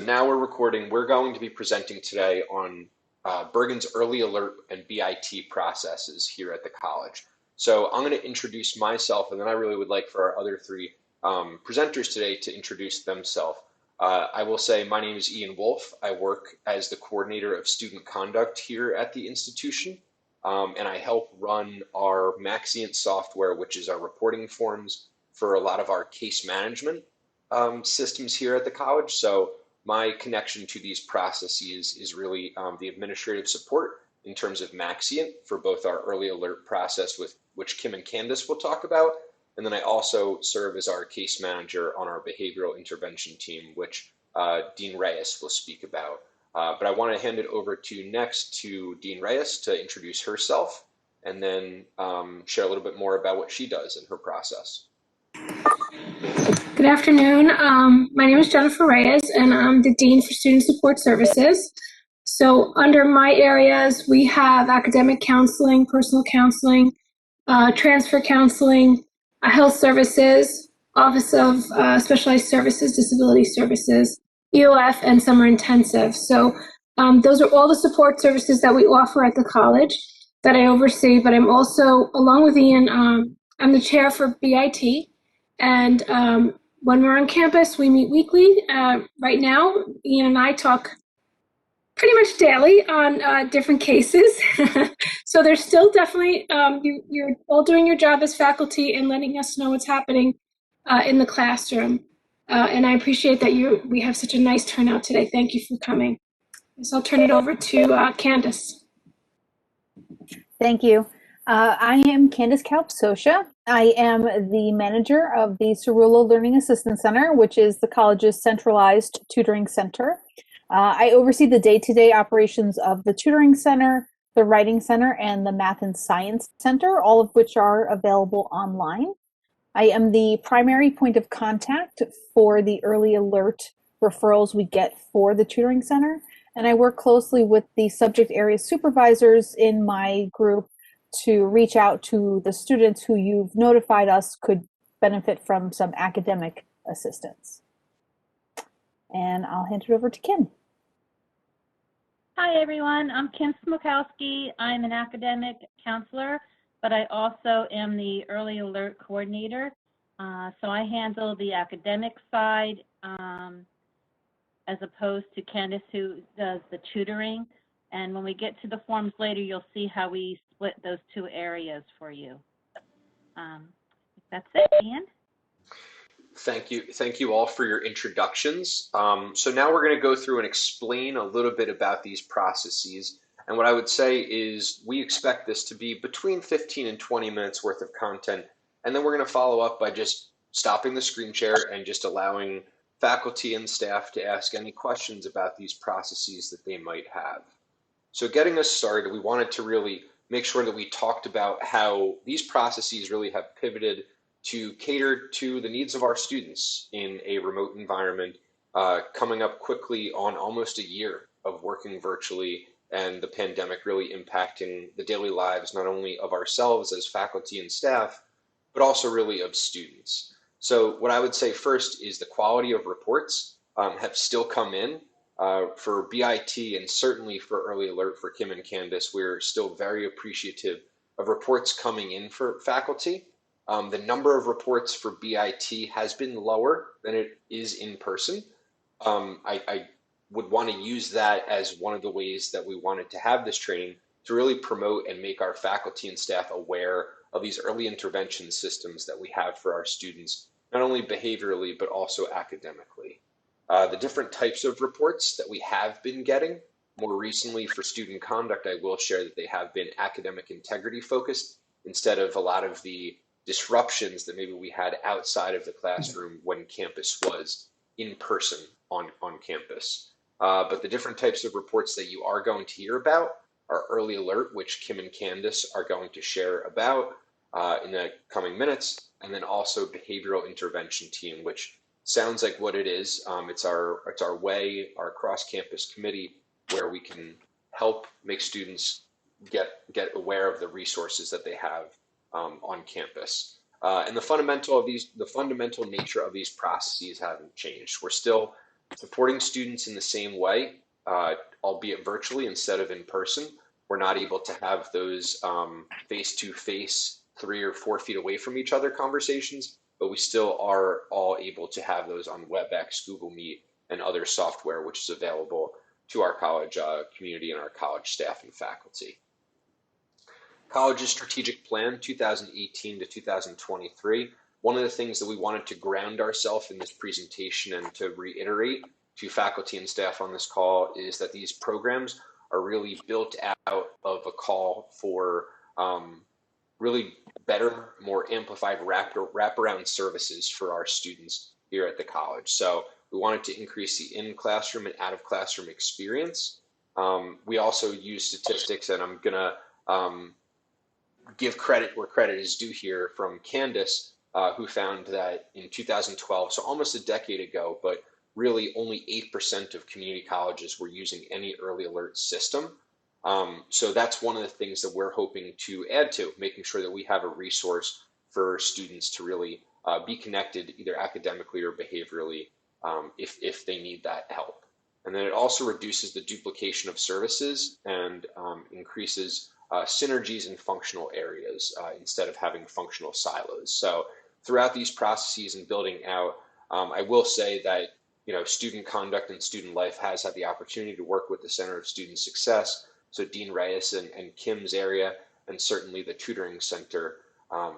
Now we're recording. We're going to be presenting today on Bergen's early alert and BIT processes here at the college. So I'm going to introduce myself, and then I really would like for our other three presenters today to introduce themselves. I will say my name is Ian Wolf. I work as the coordinator of student conduct here at the institution, and I help run our Maxient software, which is our reporting forms for a lot of our case management systems here at the college. So my connection to these processes is really the administrative support in terms of Maxient for both our early alert process, with which Kim and Candice will talk about, and then I also serve as our case manager on our behavioral intervention team, which Dean Reyes will speak about. But I want to hand it over to Dean Reyes to introduce herself, and then share a little bit more about what she does in her process. Good afternoon. My name is Jennifer Reyes, and I'm the Dean for Student Support Services. So under my areas, we have academic counseling, personal counseling, transfer counseling, health services, Office of Specialized Services, Disability Services, EOF, and summer intensive. So those are all the support services that we offer at the college that I oversee, but I'm also, along with Ian, I'm the chair for BIT. And when we're on campus, we meet weekly. Right now, Ian and I talk pretty much daily on different cases. So there's still definitely, you're all doing your job as faculty and letting us know what's happening in the classroom. And I appreciate that we have such a nice turnout today. Thank you for coming. So I'll turn it over to Candice. Thank you. I am Candice Kaup Scioscia. I am the manager of the Cerullo Learning Assistance Center, which is the college's centralized tutoring center. I oversee the day-to-day operations of the tutoring center, the writing center, and the math and science center, all of which are available online. I am the primary point of contact for the early alert referrals we get for the tutoring center, and I work closely with the subject area supervisors in my group to reach out to the students who you've notified us could benefit from some academic assistance. And I'll hand it over to Kim. Hi everyone, I'm Kim Smokowski. I'm an academic counselor, but I also am the early alert coordinator. So I handle the academic side as opposed to Candice, who does the tutoring. And when we get to the forms later, you'll see how we split those two areas for you. That's it, Ian. Thank you all for your introductions. So now we're going to go through and explain a little bit about these processes. And what I would say is we expect this to be between 15 and 20 minutes worth of content. And then we're going to follow up by just stopping the screen share and just allowing faculty and staff to ask any questions about these processes that they might have. So getting us started, we wanted to really make sure that we talked about how these processes really have pivoted to cater to the needs of our students in a remote environment, coming up quickly on almost a year of working virtually and the pandemic really impacting the daily lives, not only of ourselves as faculty and staff, but also really of students. So what I would say first is the quality of reports have still come in. For BIT and certainly for early alert for Kim and Candice, we're still very appreciative of reports coming in for faculty. The number of reports for BIT has been lower than it is in person. I would want to use that as one of the ways that we wanted to have this training to really promote and make our faculty and staff aware of these early intervention systems that we have for our students, not only behaviorally, but also academically. The different types of reports that we have been getting more recently for student conduct, I will share that they have been academic integrity focused instead of a lot of the disruptions that maybe we had outside of the classroom when campus was in person on campus. But the different types of reports that you are going to hear about are early alert, which Kim and Candice are going to share about in the coming minutes, and then also behavioral intervention team, which sounds like what it is. It's our way, our cross-campus committee, where we can help make students get aware of the resources that they have on campus. And the fundamental nature of these processes haven't changed. We're still Supporting students in the same way, albeit virtually instead of in person. We're not able to have those face-to-face 3 or 4 feet away from each other conversations, but we still are all able to have those on WebEx, Google Meet, and other software, which is available to our college community and our college staff and faculty. College's strategic plan, 2018 to 2023. One of the things that we wanted to ground ourselves in this presentation and to reiterate to faculty and staff on this call is that these programs are really built out of a call for really better, more amplified wraparound services for our students here at the college. So we wanted to increase the in-classroom and out-of-classroom experience. We also use statistics, and I'm gonna give credit where credit is due here from Candice, who found that in 2012, so almost a decade ago, but really only 8% of community colleges were using any early alert system. So that's one of the things that we're hoping to add to, making sure that we have a resource for students to really be connected either academically or behaviorally if they need that help. And then it also reduces the duplication of services and increases synergies in functional areas instead of having functional silos. So throughout these processes and building out, I will say that student conduct and student life has had the opportunity to work with the Center of Student Success, so Dean Reyes and Kim's area, and certainly the Tutoring Center,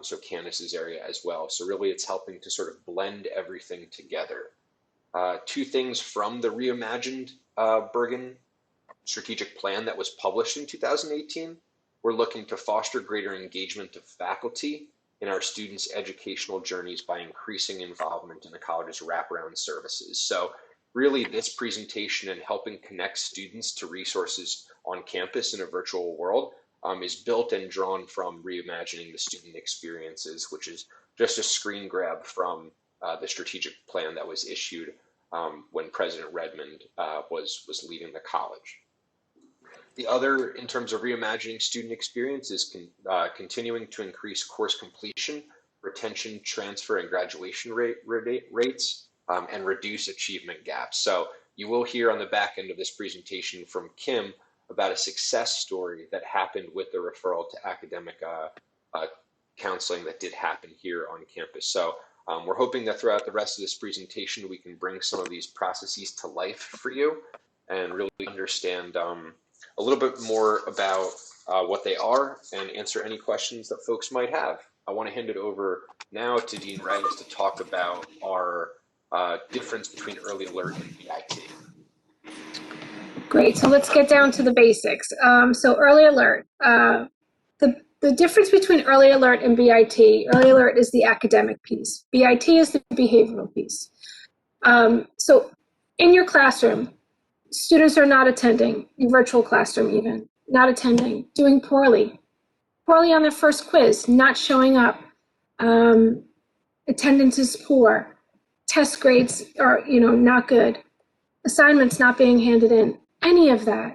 so Candice's area as well. So really it's helping to sort of blend everything together. 2 things from the Reimagined Bergen strategic plan that was published in 2018. We're looking to foster greater engagement of faculty in our students' educational journeys by increasing involvement in the college's wraparound services. So really this presentation and helping connect students to resources on campus in a virtual world is built and drawn from Reimagining the Student Experiences, which is just a screen grab from the strategic plan that was issued when President Redmond was leaving the college. The other, in terms of reimagining student experience, is continuing to increase course completion, retention, transfer, and graduation rates, and reduce achievement gaps. So you will hear on the back end of this presentation from Kim about a success story that happened with the referral to academic counseling that did happen here on campus. So we're hoping that throughout the rest of this presentation, we can bring some of these processes to life for you and really understand a little bit more about what they are and answer any questions that folks might have. I want to hand it over now to Dean Reyes to talk about our difference between early alert and BIT. Great, so let's get down to the basics. So early alert, the difference between early alert and BIT, early alert is the academic piece. BIT is the behavioral piece. So in your classroom, students are not attending, your virtual classroom even, not attending, doing poorly on their first quiz, not showing up, attendance is poor, test grades are not good, assignments not being handed in, any of that,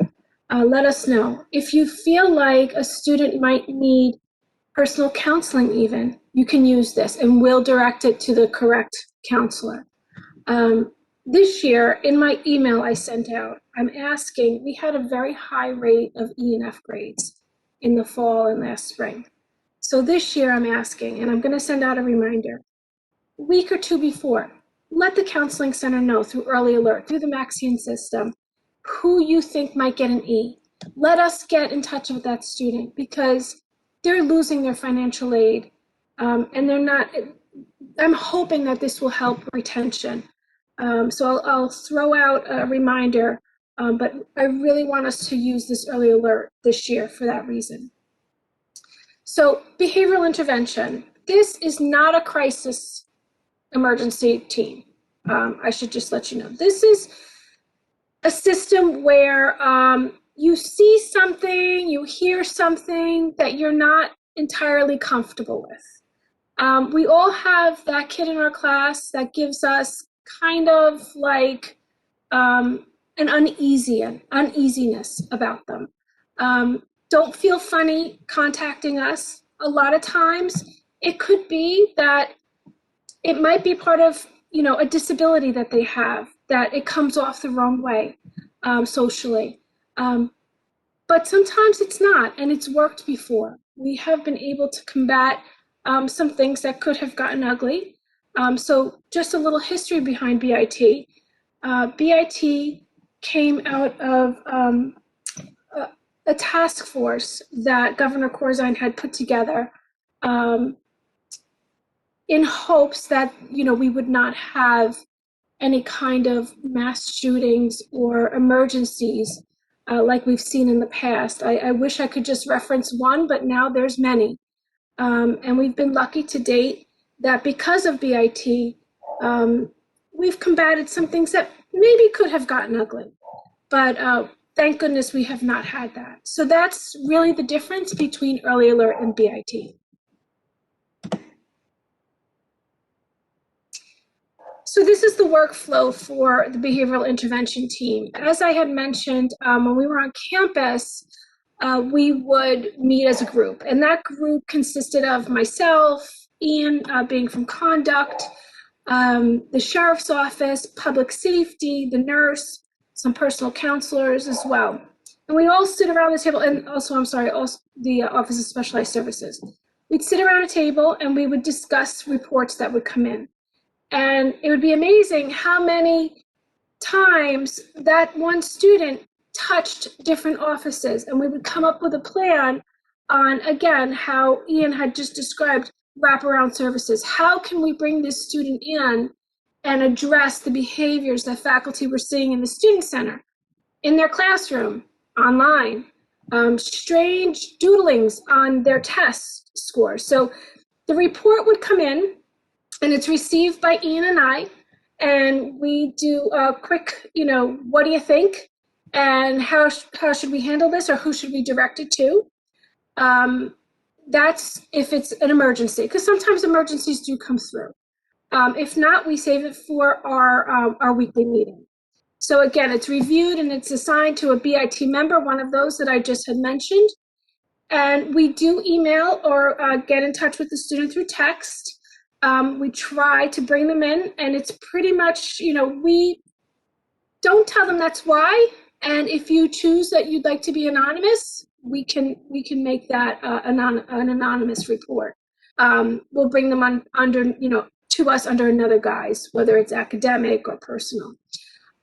let us know. If you feel like a student might need personal counseling even, you can use this and we'll direct it to the correct counselor. This year, in my email I sent out, I'm asking, we had a very high rate of E and F grades in the fall and last spring. So this year I'm asking, and I'm gonna send out a reminder, a week or 2 before, let the counseling center know through early alert, through the Maxian system, who you think might get an E. Let us get in touch with that student because they're losing their financial aid and they're not, I'm hoping that this will help retention. So I'll throw out a reminder, but I really want us to use this early alert this year for that reason. So behavioral intervention, this is not a crisis emergency team. I should just let you know. This is a system where you see something, you hear something that you're not entirely comfortable with. We all have that kid in our class that gives us kind of like an uneasiness about them. Don't feel funny contacting us. A lot of times it could be that it might be part of a disability that they have that it comes off the wrong way socially. But sometimes it's not, and it's worked before. We have been able to combat some things that could have gotten ugly. So just a little history behind BIT. BIT came out of a task force that Governor Corzine had put together in hopes that, we would not have any kind of mass shootings or emergencies like we've seen in the past. I wish I could just reference one, but now there's many. And we've been lucky to date that because of BIT, we've combated some things that maybe could have gotten ugly. But thank goodness we have not had that. So that's really the difference between Early Alert and BIT. So this is the workflow for the behavioral intervention team. As I had mentioned, when we were on campus, we would meet as a group. And that group consisted of myself, Ian being from conduct, the sheriff's office, public safety, the nurse, some personal counselors as well. And we all stood around the table, and also, also the Office of Specialized Services. We'd sit around a table and we would discuss reports that would come in. And it would be amazing how many times that one student touched different offices, and we would come up with a plan on, again, how Ian had just described wraparound services. How can we bring this student in and address the behaviors that faculty were seeing in the student center, in their classroom, online, strange doodlings on their test scores. So the report would come in, and it's received by Ian and I, and we do a quick, what do you think? And how should we handle this, or who should we direct it to? That's if it's an emergency, because sometimes emergencies do come through. If not, we save it for our weekly meeting. So again, it's reviewed and it's assigned to a BIT member, one of those that I just had mentioned. And we do email or get in touch with the student through text. We try to bring them in, and it's pretty much, we don't tell them that's why. And if you choose that you'd like to be anonymous, we can make that an anonymous report. We'll bring them under, to us under another guise, whether it's academic or personal.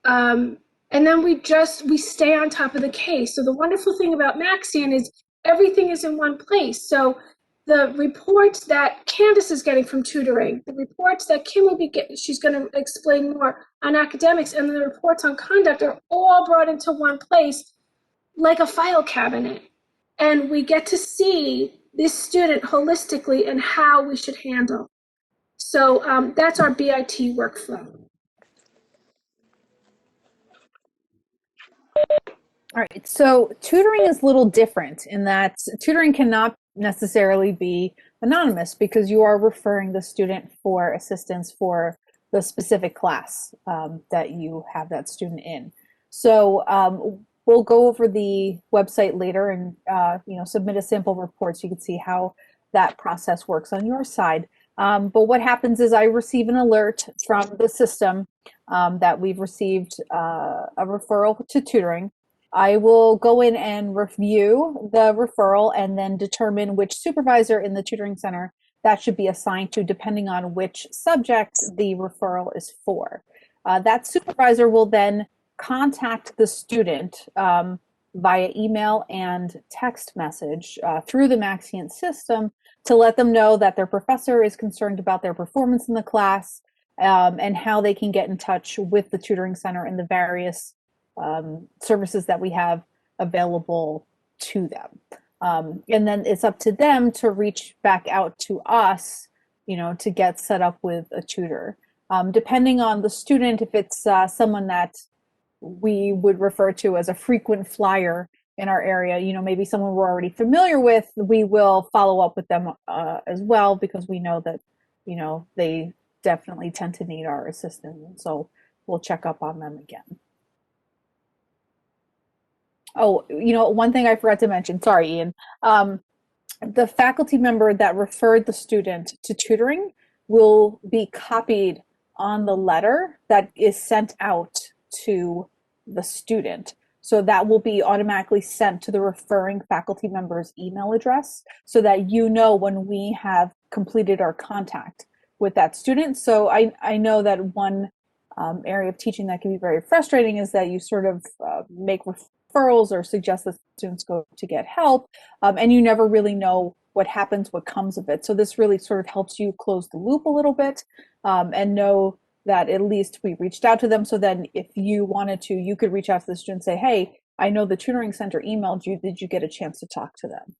And then we stay on top of the case. So the wonderful thing about Maxian is everything is in one place. So the reports that Candice is getting from tutoring, the reports that Kim will be getting, she's going to explain more on academics, and the reports on conduct are all brought into one place like a file cabinet. And we get to see this student holistically and how we should handle. So that's our BIT workflow. All right, so tutoring is a little different in that tutoring cannot necessarily be anonymous because you are referring the student for assistance for the specific class that you have that student in. So we'll go over the website later and submit a sample report so you can see how that process works on your side. But what happens is I receive an alert from the system that we've received a referral to tutoring. I will go in and review the referral and then determine which supervisor in the tutoring center that should be assigned to, depending on which subject the referral is for. That supervisor will then contact the student via email and text message through the Maxian system to let them know that their professor is concerned about their performance in the class and how they can get in touch with the tutoring center and the various services that we have available to them. And then it's up to them to reach back out to us, to get set up with a tutor. Depending on the student, if it's someone that we would refer to as a frequent flyer in our area, maybe someone we're already familiar with, we will follow up with them as well, because we know that, they definitely tend to need our assistance. And so we'll check up on them again. Oh, one thing I forgot to mention, sorry, Ian. The faculty member that referred the student to tutoring will be copied on the letter that is sent out to the student. So that will be automatically sent to the referring faculty member's email address so that you know when we have completed our contact with that student. So I know that one area of teaching that can be very frustrating is that you sort of make referrals or suggest that students go to get help, and you never really know what happens, what comes of it. So this really sort of helps you close the loop a little bit, and know that at least we reached out to them. So then if you wanted to, you could reach out to the student and say, hey, I know the tutoring center emailed you. Did you get a chance to talk to them?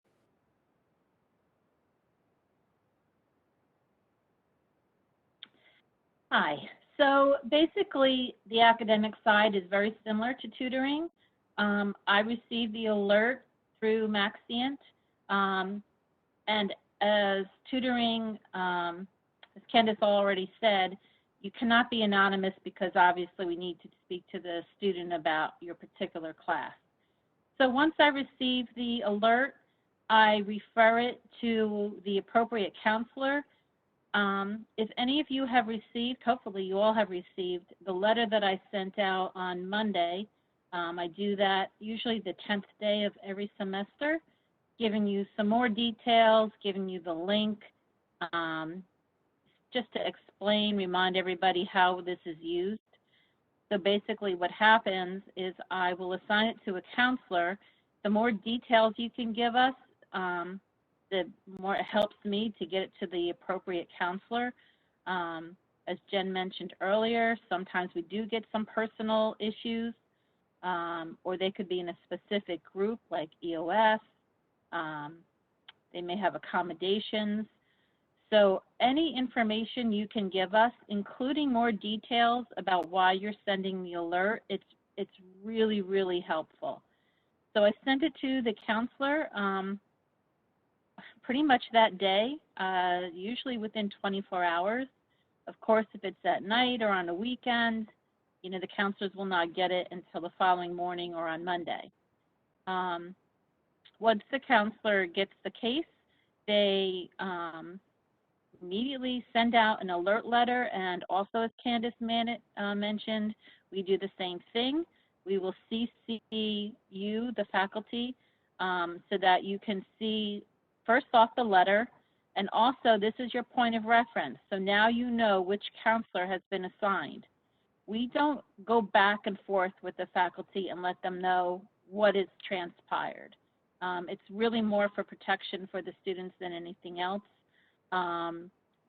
Hi. So basically, the academic side is very similar to tutoring. I received the alert through Maxient, and as tutoring, as Candice already said, you cannot be anonymous because obviously we need to speak to the student about your particular class. So once I receive the alert, I refer it to the appropriate counselor. If any of you have received, hopefully you all have received, the letter that I sent out on Monday. I do that usually the 10th day of every semester, giving you some more details, giving you the link, just to explain, remind everybody how this is used. So basically what happens is I will assign it to a counselor. The more details you can give us, the more it helps me to get it to the appropriate counselor. As Jen mentioned earlier, sometimes we do get some personal issues, or they could be in a specific group like EOS. They may have accommodations. So any information you can give us, including more details about why you're sending the alert, it's really, really helpful. So I sent it to the counselor pretty much that day, usually within 24 hours. Of course, if it's at night or on a weekend, you know, the counselors will not get it until the following morning or on Monday. Once the counselor gets the case, they immediately send out an alert letter, and also as Candice mentioned, we do the same thing. We will CC you, the faculty, so that you can see first off the letter, and also this is your point of reference. So now you know which counselor has been assigned. We don't go back and forth with the faculty and let them know what is transpired. It's really more for protection for the students than anything else.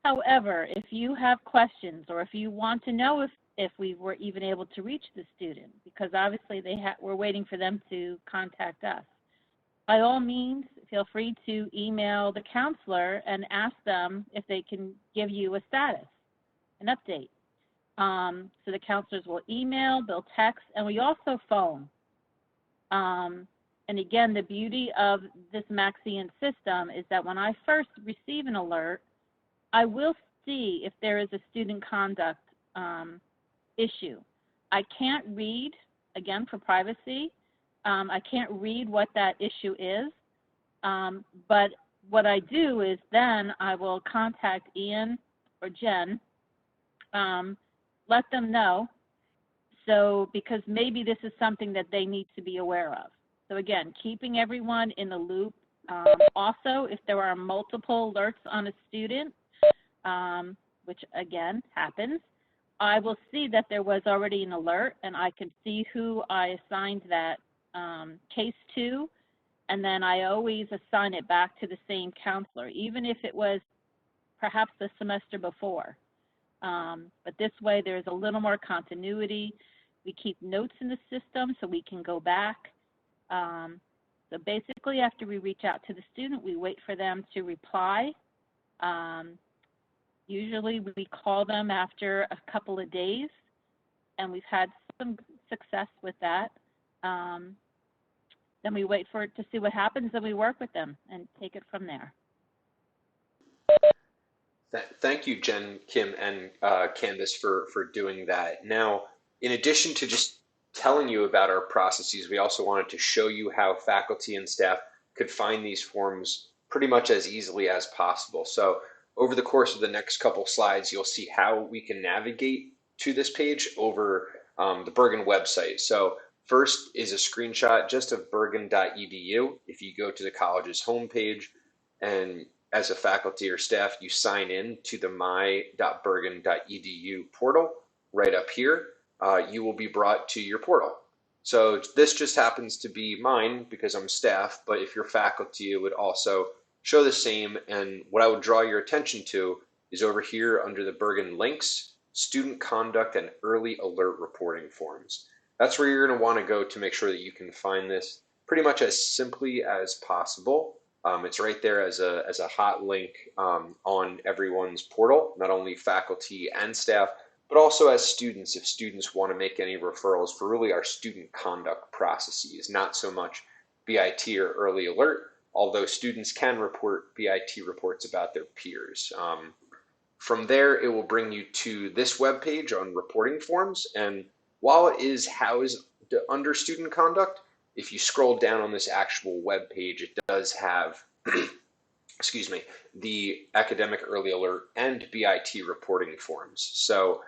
However, if you have questions or if you want to know if we were even able to reach the student, because obviously we're waiting for them to contact us, by all means, feel free to email the counselor and ask them if they can give you a status, an update. So the counselors will email, they'll text, and we also phone. And again, the beauty of this Maxient system is that when I first receive an alert, I will see if there is a student conduct issue. I can't read, again, for privacy, I can't read what that issue is, but what I do is then I will contact Ian or Jen, let them know, so because maybe this is something that they need to be aware of. So again, keeping everyone in the loop. Also, if there are multiple alerts on a student, which again happens, I will see that there was already an alert, and I can see who I assigned that case to, and then I always assign it back to the same counselor, even if it was perhaps the semester before. But this way there's a little more continuity. We keep notes in the system so we can go back. So basically, after we reach out to the student, we wait for them to reply. Usually we call them after a couple of days, and we've had some success with that. Then we wait for it to see what happens, and we work with them and take it from there. Thank you, Jen, Kim, and Candice for doing that. Now, in addition to just telling you about our processes, we also wanted to show you how faculty and staff could find these forms pretty much as easily as possible. So over the course of the next couple slides, you'll see how we can navigate to this page over the Bergen website. So first is a screenshot just of bergen.edu. If you go to the college's homepage and as a faculty or staff, you sign in to the my.bergen.edu portal right up here, you will be brought to your portal. So this just happens to be mine because I'm staff, but if you're faculty, it would also show the same. And what I would draw your attention to is over here under the Bergen links, student conduct and early alert reporting forms. That's where you're going to want to go to make sure that you can find this pretty much as simply as possible. It's right there as a hot link on everyone's portal, not only faculty and staff, but also as students, if students want to make any referrals for really our student conduct processes, not so much BIT or early alert, although students can report BIT reports about their peers. From there, it will bring you to this webpage on reporting forms. And while it is housed under student conduct, if you scroll down on this actual web page, it does have, excuse me, the academic early alert and BIT reporting forms. So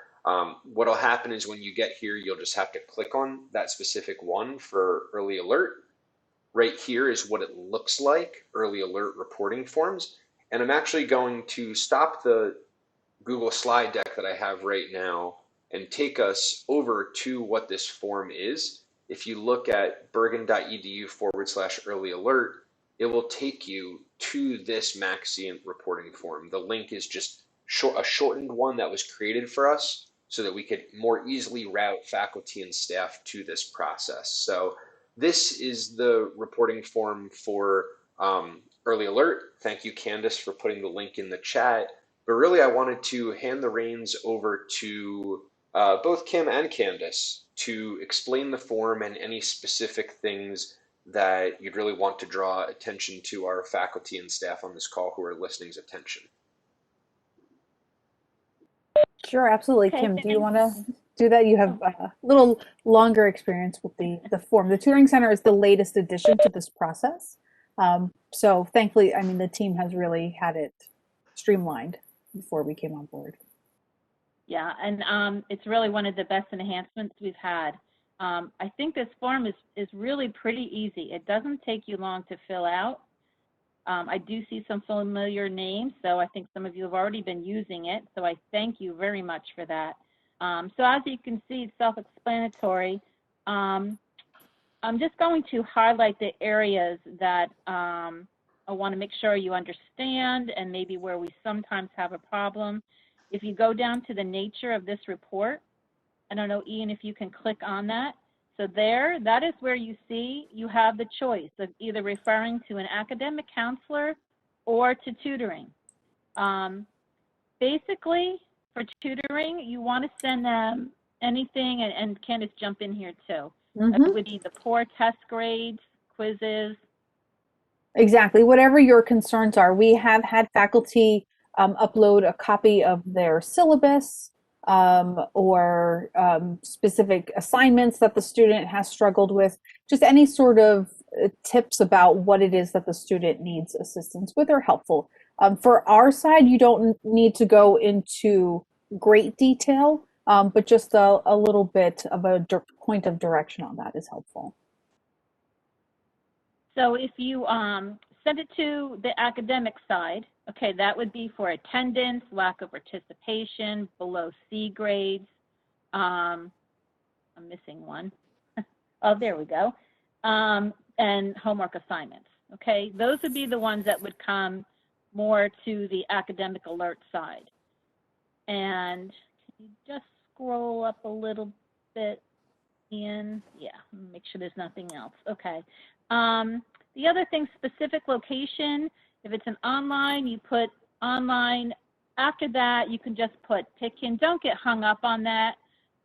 what'll happen is when you get here, you'll just have to click on that specific one for early alert. Right here is what it looks like, early alert reporting forms. And I'm actually going to stop the Google slide deck that I have right now and take us over to what this form is. If you look at bergen.edu/early alert, it will take you to this Maxient reporting form. The link is just a shortened one that was created for us so that we could more easily route faculty and staff to this process. So this is the reporting form for early alert. Thank you, Candice, for putting the link in the chat. But really, I wanted to hand the reins over to both Kim and Candice to explain the form and any specific things that you'd really want to draw attention to our faculty and staff on this call who are listening's attention. Sure, absolutely. Okay, Kim, do you want to do that? You have a little longer experience with the form. The Tutoring Center is the latest addition to this process. So thankfully, I mean, the team has really had it streamlined before we came on board. Yeah, and it's really one of the best enhancements we've had. I think this form is really pretty easy. It doesn't take you long to fill out. I do see some familiar names, so I think some of you have already been using it, so I thank you very much for that. So as you can see, it's self-explanatory. I'm just going to highlight the areas that I want to make sure you understand and maybe where we sometimes have a problem. If you go down to the nature of this report, I don't know, Ian, if you can click on that. So there, that is where you see you have the choice of either referring to an academic counselor or to tutoring. Basically, for tutoring, you want to send them anything, and Candice, jump in here too. That would be the poor test grades, quizzes. Exactly, whatever your concerns are. We have had faculty upload a copy of their syllabus or specific assignments that the student has struggled with, just any sort of tips about what it is that the student needs assistance with are helpful. For our side, you don't need to go into great detail, but just a little bit of a point of direction on that is helpful. So if you send it to the academic side, okay, that would be for attendance, lack of participation, below C grades. I'm missing one. Oh, there we go. And homework assignments, okay? Those would be the ones that would come more to the academic alert side. And can you just scroll up a little bit, Ian? Yeah, make sure there's nothing else. Okay. The other thing, specific location, if it's an online, you put online. After that, you can just put pick-in. Don't get hung up on that.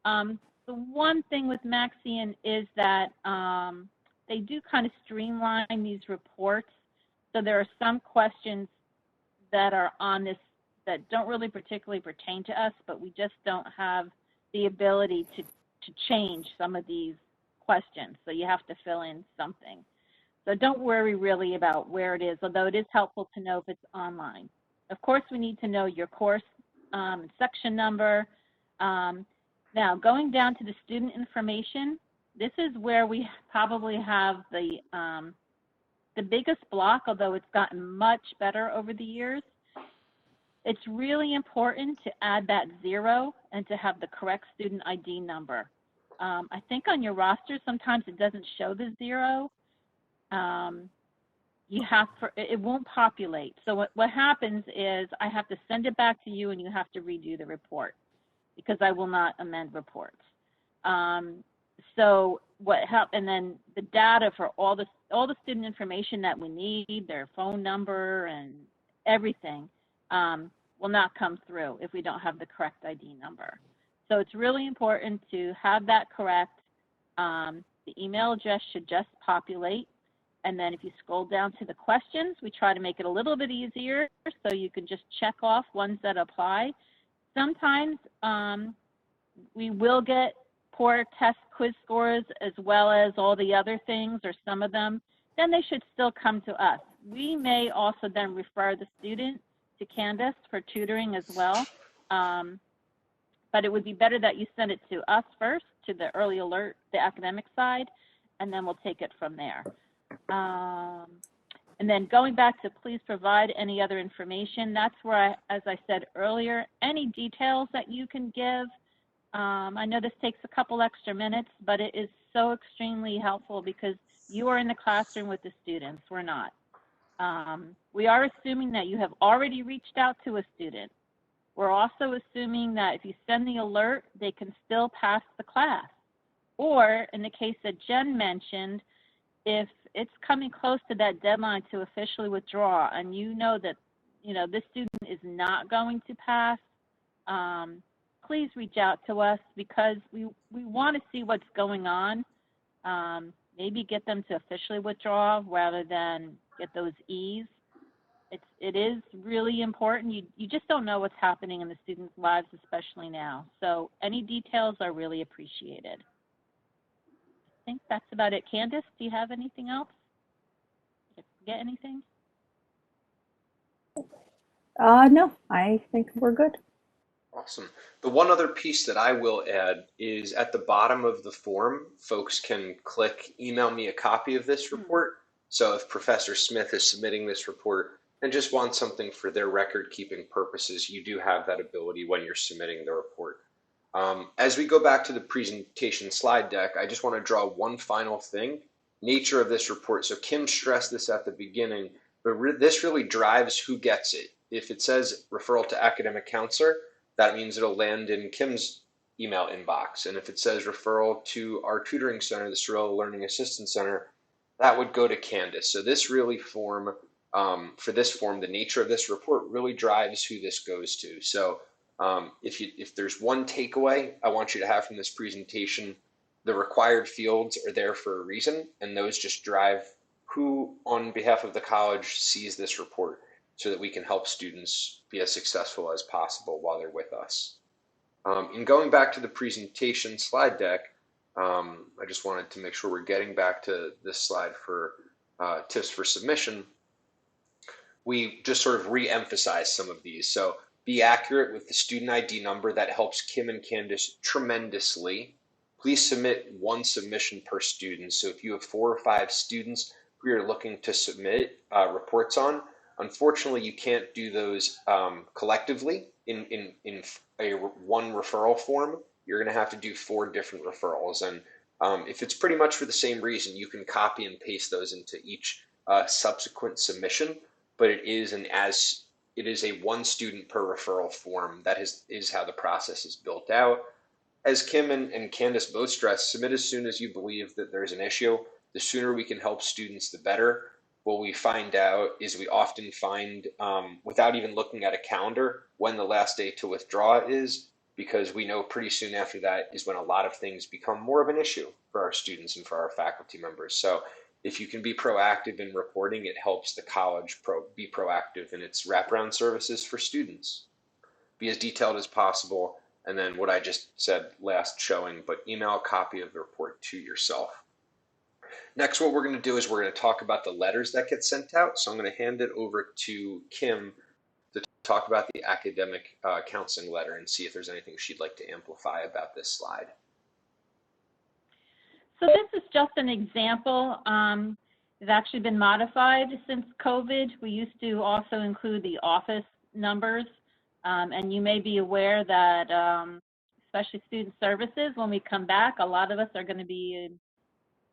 The one thing with Maxient is that they do kind of streamline these reports. So there are some questions that are on this that don't really particularly pertain to us, but we just don't have the ability to change some of these questions. So you have to fill in something. So don't worry really about where it is, although it is helpful to know if it's online. Of course, we need to know your course section number. Now, going down to the student information, this is where we probably have the biggest block, although it's gotten much better over the years. It's really important to add that 0 and to have the correct student ID number. I think on your roster, sometimes it doesn't show the 0. It won't populate. So what happens is I have to send it back to you and you have to redo the report because I will not amend reports. So and then the data for all the student information that we need, their phone number and everything, will not come through if we don't have the correct ID number. So it's really important to have that correct. The email address should just populate. And then if you scroll down to the questions, we try to make it a little bit easier so you can just check off ones that apply. Sometimes we will get poor test quiz scores as well as all the other things, or some of them. Then they should still come to us. We may also then refer the student to Candice for tutoring as well. But it would be better that you send it to us first, to the early alert, the academic side, and then we'll take it from there. And then going back to please provide any other information, that's where, as I said earlier, any details that you can give. I know this takes a couple extra minutes, but it is so extremely helpful because you are in the classroom with the students. We're not. We are assuming that you have already reached out to a student. We're also assuming that if you send the alert, they can still pass the class. Or in the case that Jen mentioned, if it's coming close to that deadline to officially withdraw and you know that this student is not going to pass, please reach out to us because we want to see what's going on. Maybe get them to officially withdraw rather than get those E's. It is really important. You just don't know what's happening in the students' lives, especially now. So any details are really appreciated. I think that's about it. Candice, do you have anything else? Did I forget anything? No, I think we're good. Awesome. The one other piece that I will add is at the bottom of the form, folks can click email me a copy of this report. So if Professor Smith is submitting this report and just wants something for their record keeping purposes, you do have that ability when you're submitting the report. As we go back to the presentation slide deck, I just want to draw one final thing, nature of this report. So Kim stressed this at the beginning, but this really drives who gets it. If it says referral to academic counselor, that means it'll land in Kim's email inbox. And if it says referral to our tutoring center, the Sorrel Learning Assistance Center, that would go to Candice. So this really for this form, the nature of this report really drives who this goes to. So if there's one takeaway I want you to have from this presentation, the required fields are there for a reason, and those just drive who on behalf of the college sees this report so that we can help students be as successful as possible while they're with us. In going back to the presentation slide deck, I just wanted to make sure we're getting back to this slide for tips for submission. We just sort of re-emphasize some of these. So be accurate with the student ID number. That helps Kim and Candice tremendously. Please submit one submission per student. So if you have 4 or 5 students who you're looking to submit reports on, unfortunately, you can't do those collectively in a one referral form. You're going to have to do 4 different referrals. And if it's pretty much for the same reason, you can copy and paste those into each subsequent submission. But it is a 1 student per referral form. That is how the process is built out. As Kim and Candice both stress, submit as soon as you believe that there's an issue. The sooner we can help students, the better. What we find out is we often find, without even looking at a calendar, when the last day to withdraw is, because we know pretty soon after that is when a lot of things become more of an issue for our students and for our faculty members. So if you can be proactive in reporting, it helps the college be proactive in its wraparound services for students. Be as detailed as possible, and then what I just said last showing, but email a copy of the report to yourself. Next, what we're going to do is we're going to talk about the letters that get sent out. So I'm going to hand it over to Kim talk about the academic counseling letter and see if there's anything she'd like to amplify about this slide. So this is just an example. It's actually been modified since COVID. We used to also include the office numbers, and you may be aware that especially student services, when we come back, a lot of us are going to be in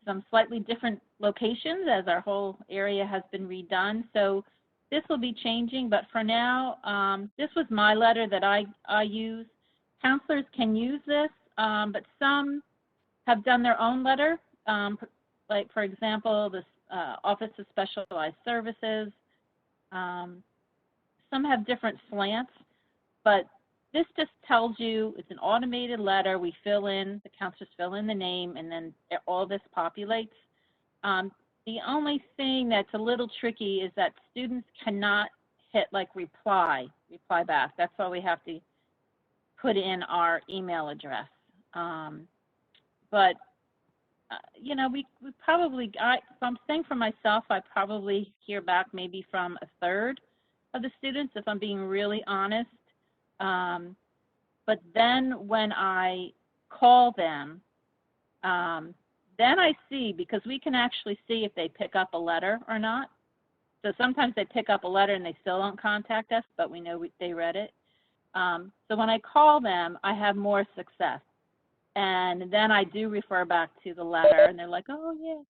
some slightly different locations as our whole area has been redone. So this will be changing, but for now, this was my letter that I use. Counselors can use this, but some have done their own letter, like for example, the Office of Specialized Services. Some have different slants, but this just tells you it's an automated letter. We fill in, the counselors fill in the name, and then all this populates. The only thing that's a little tricky is that students cannot hit like reply back. That's why we have to put in our email address. But you know, we probably, if I'm saying for myself, I probably hear back maybe from a third of the students, if I'm being really honest. But then when I call them, then I see, because we can actually see if they pick up a letter or not. So sometimes they pick up a letter and they still don't contact us, but we know they read it. So when I call them, I have more success. And then I do refer back to the letter, and they're like, oh, yeah.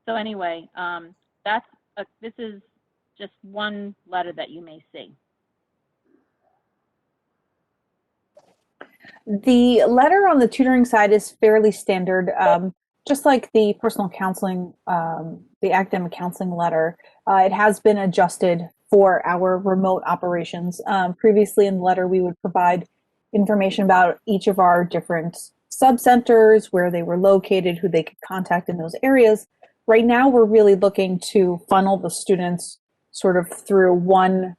So anyway, this is just one letter that you may see. The letter on the tutoring side is fairly standard, just like the personal counseling, the academic counseling letter. It has been adjusted for our remote operations. Previously in the letter, we would provide information about each of our different sub-centers, where they were located, who they could contact in those areas. Right now, we're really looking to funnel the students sort of through one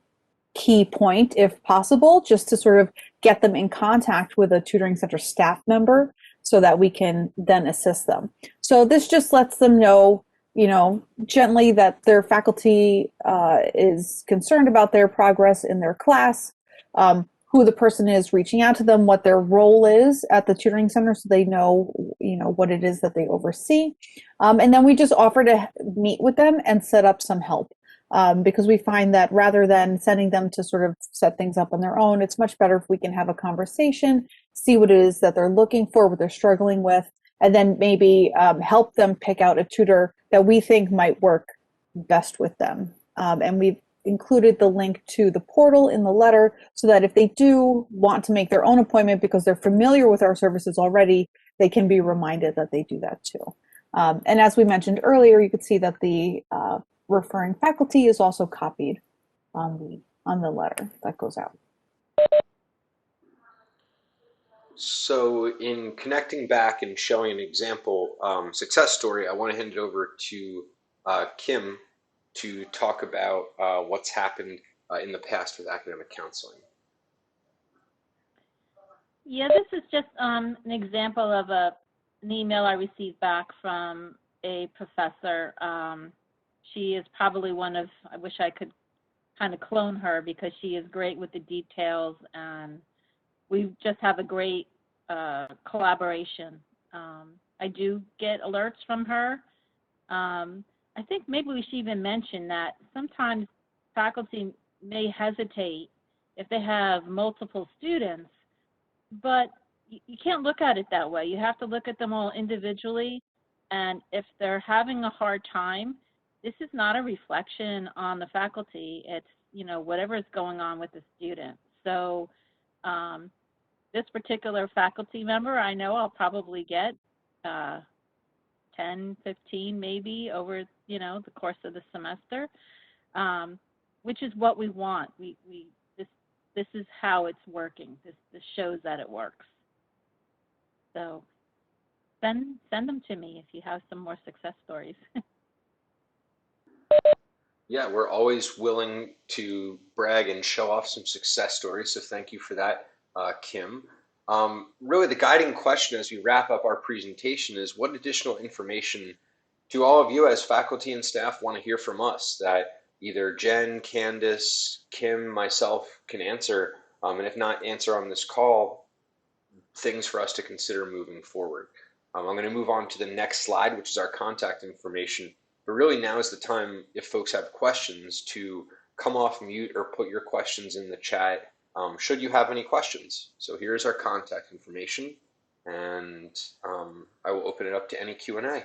key point, if possible, just to sort of get them in contact with a tutoring center staff member so that we can then assist them. So this just lets them know, you know, gently that their faculty is concerned about their progress in their class, who the person is reaching out to them, what their role is at the tutoring center, so they know, you know, what it is that they oversee. And then we just offer to meet with them and set up some help. Because we find that rather than sending them to sort of set things up on their own, it's much better if we can have a conversation, see what it is that they're looking for, what they're struggling with, and then maybe help them pick out a tutor that we think might work best with them. And we've included the link to the portal in the letter so that if they do want to make their own appointment because they're familiar with our services already, they can be reminded that they do that too. And as we mentioned earlier, you could see that the referring faculty is also copied on the letter that goes out. So in connecting back and showing an example success story, I want to hand it over to Kim to talk about what's happened in the past with academic counseling. Yeah, this is just an example of an email I received back from a professor. She is probably one of, I wish I could kind of clone her because she is great with the details, and we just have a great collaboration. I do get alerts from her. I think maybe we should even mention that sometimes faculty may hesitate if they have multiple students, but you can't look at it that way. You have to look at them all individually, and if they're having a hard time, this is not a reflection on the faculty. It's, you know, whatever is going on with the student. So this particular faculty member, I know I'll probably get 10, 15 maybe over, you know, the course of the semester, which is what we want. This is how it's working. This shows that it works. So send them to me if you have some more success stories. Yeah, we're always willing to brag and show off some success stories, so thank you for that, Kim. Really, the guiding question as we wrap up our presentation is, what additional information do all of you as faculty and staff want to hear from us that either Jen, Candice, Kim, myself can answer, and if not answer on this call, things for us to consider moving forward. I'm going to move on to the next slide, which is our contact information. But really now is the time, if folks have questions, to come off mute or put your questions in the chat, should you have any questions. So here's our contact information, and I will open it up to any Q&A.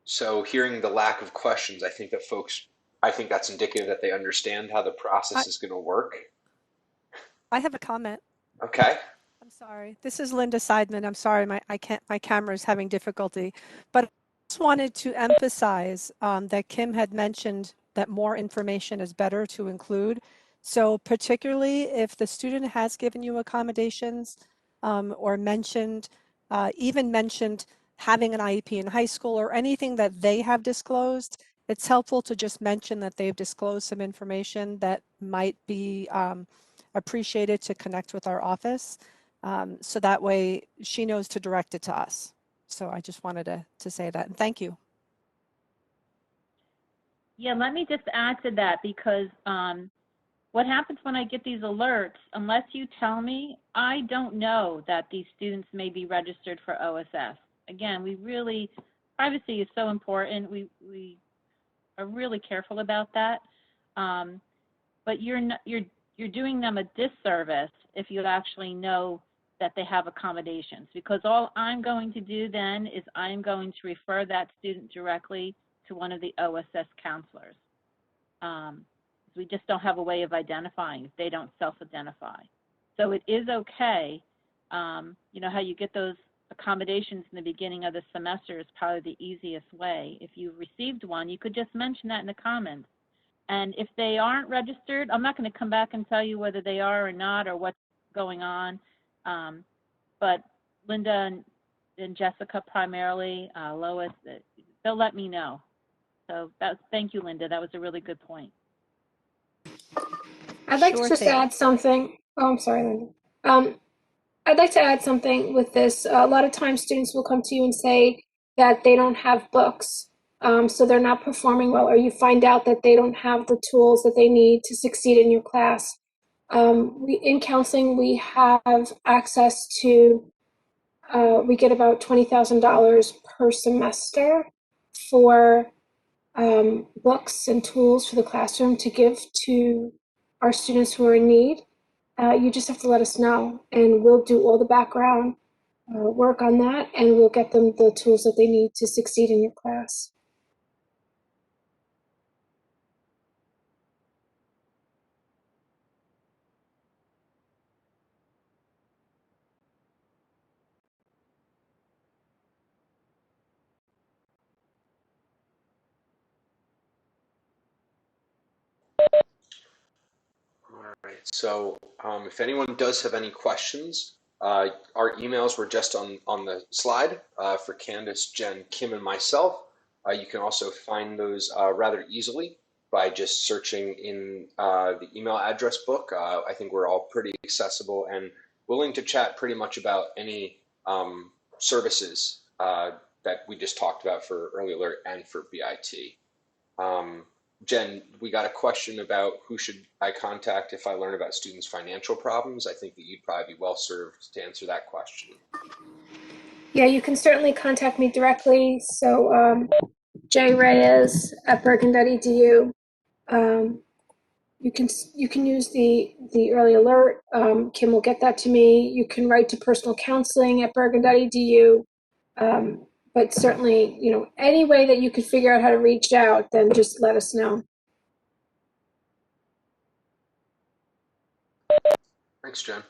So hearing the lack of questions, I think that's indicative that they understand how the process is going to work. I have a comment. Okay. I'm sorry. This is Linda Seidman. I'm sorry, my camera is having difficulty. But I just wanted to emphasize that Kim had mentioned that more information is better to include. So particularly if the student has given you accommodations or even mentioned having an IEP in high school or anything that they have disclosed, it's helpful to just mention that they've disclosed some information that might be appreciated to connect with our office. So that way she knows to direct it to us. So I just wanted to say that, and thank you. Yeah, let me just add to that, because what happens when I get these alerts, unless you tell me, I don't know that these students may be registered for OSS. Again, privacy is so important. We are really careful about that. But you're doing them a disservice if you actually know that they have accommodations, because all I'm going to do then is I'm going to refer that student directly to one of the OSS counselors. We just don't have a way of identifying if they don't self-identify. So it is okay. You know how you get those accommodations in the beginning of the semester is probably the easiest way. If you received one, you could just mention that in the comments. And if they aren't registered, I'm not going to come back and tell you whether they are or not or what's going on. But Linda and Jessica primarily, Lois, they'll let me know. So thank you, Linda. That was a really good point. I'd like to just add something. Oh, I'm sorry, Linda. I'd like to add something with this. A lot of times students will come to you and say that they don't have books, so they're not performing well, or you find out that they don't have the tools that they need to succeed in your class. In counseling, we have access to, we get about $20,000 per semester for books and tools for the classroom to give to our students who are in need. You just have to let us know, and we'll do all the background work on that, and we'll get them the tools that they need to succeed in your class. All right. So if anyone does have any questions, our emails were just on the slide for Candice, Jen, Kim, and myself. You can also find those rather easily by just searching in the email address book. I think we're all pretty accessible and willing to chat pretty much about any services that we just talked about for Early Alert and for BIT. Jen, we got a question about who should I contact if I learn about students' financial problems. I think that you'd probably be well served to answer that question. Yeah, you can certainly contact me directly. So Reyes at Bergen.edu. You can use the early alert. Kim will get that to me. You can write to personal counseling at Bergen.edu. But certainly, any way that you could figure out how to reach out, then just let us know. Thanks, Jen.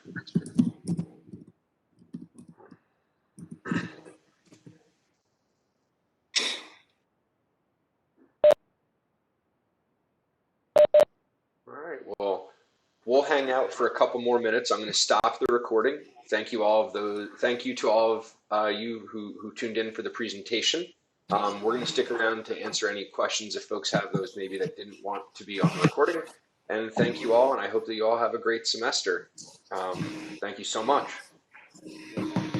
All right, well, we'll hang out for a couple more minutes. I'm going to stop the recording. Thank you to all of you who tuned in for the presentation. We're going to stick around to answer any questions if folks have those maybe that didn't want to be on the recording. And thank you all, and I hope that you all have a great semester. Thank you so much.